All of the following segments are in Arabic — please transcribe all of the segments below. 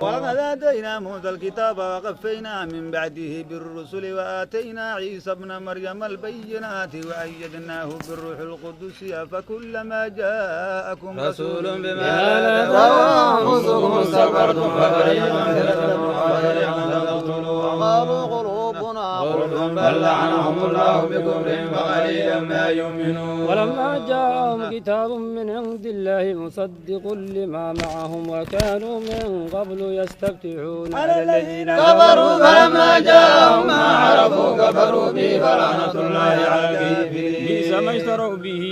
ولقد آتينا موسى الكتاب وقفينا من بعده بالرسل وآتينا عيسى ابن مريم البينات وأيدناه بالروح القدس فكلما جاءكم رسول بما لا تهوى أنفسكم استكبرتم ففريقا كذبتم وفريقا تقتلون قالوا قلوبنا غلف بل لعنهم الله بكفرهم فقليلا ما يؤمنون ولما جاءهم كتاب من عند الله مصدق لما معهم وكانوا من قبل يستفتحون على الذين كفروا فلما جاءهم ما عرفوا كفروا به فلعنة الله على الكافرين بئس ما اشتروا به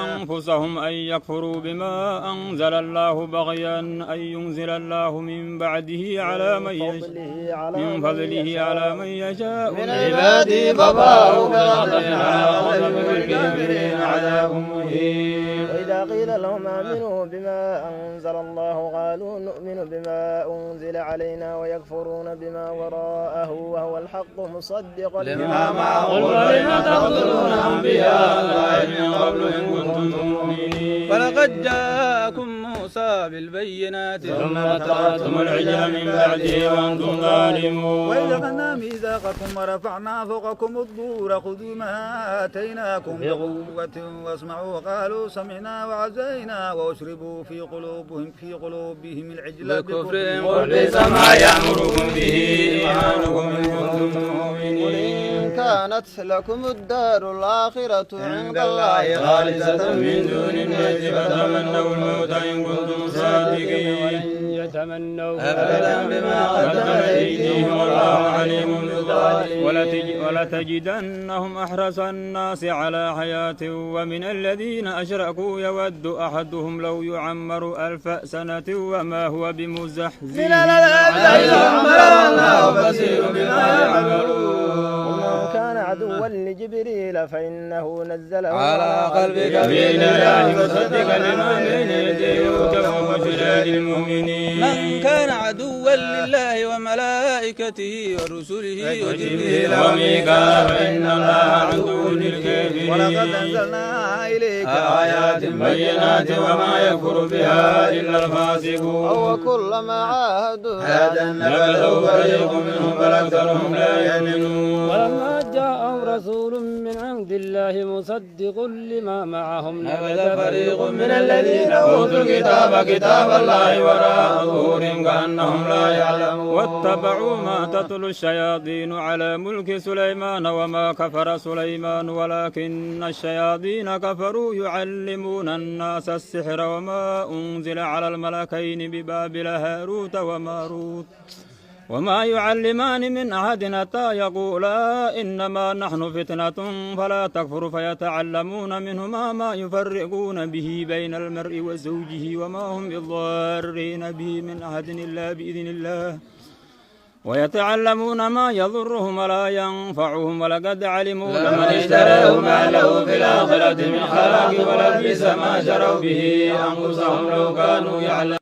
أنفسهم أن يكفروا بما أنزل الله بغيا أن ينزل الله من بعده على من يشاء من فضله على من يشاء من عباده فباءوا بغضب على غضب والكافرين عذاب مهين. وإذا قيل لهم آمنوا بما أنزل الله قالوا نؤمن بما أنزل علينا ويكفرون بما وراءه وهو الحق مصدقا لما معهم ولم تقتلون أنبياء الله من قبل إن كنتم مؤمنين ولقد جاءكم موسى بالبينات ثم اتخذتم العجل من بعده وأنتم ظالمون. وإذا أخذنا ميثاقكم ورفعنا فوقكم الطور خذوا ما آتيناكم بقوة واسمعوا قالوا سمعنا وعزينا وأشربوا في قلوبهم العجل بكفرهم قل بئس ما يأمركم به إيمانكم إن كنتم مؤمنين. كانت لكم الدار الآخرة عند الله خالصة من دون الناس فتمنوا الموت إن كنتم صادقين يتمنوا أبدا بما قدمت أيديهم والله عليم بالظالمين. ولتجدنهم أحرص الناس على حياة ومن الذين أشركوا يود أحدهم لو يعمر 1000 سنة وما هو بمزحزحه لا يعمر الله بصير بما يعملون. ومن كان عدوا لجبريل فإنه نزله على قلبك بإذن الله مصدقا لما بين يديه وهدى وبشرى للمؤمنين. من كان عدوا لله وملائكته ورسله وجبريل وميكال فإن الله عدو للكافرين. ولقد أنزلنا إليك آيات بينات وما يكفر بها إلا الفاسقون. أو كلما عاهدوا نبذوا فريق منهم بل أكثرهم لا يؤمنون. ولما جاءهم رسول من عند الله مصدق لما معهم نبذ فريق من الذين أوتوا الكتاب كتاب الله وراء ظهورهم كأنهم لا يعلمون. واتبعوا ما تتلو الشياطين على ملك سليمان وما كفر سليمان ولكن الشياطين كفروا يعلمون الناس السحر وما أنزل على الملكين ببابل هاروت وماروت وما يعلمان من أحد حتى يقولا إنما نحن فتنة فلا تكفر فيتعلمون منهما ما يفرقون به بين المرء وزوجه وما هم بضارين به من أحد إلا بإذن الله ويتعلمون ما يضرهم ولا ينفعهم ولقد علموا لمن اشتراه ما له في الآخرة من خلاق ولبئس ما شروا به أنفسهم لو كانوا يعلمون.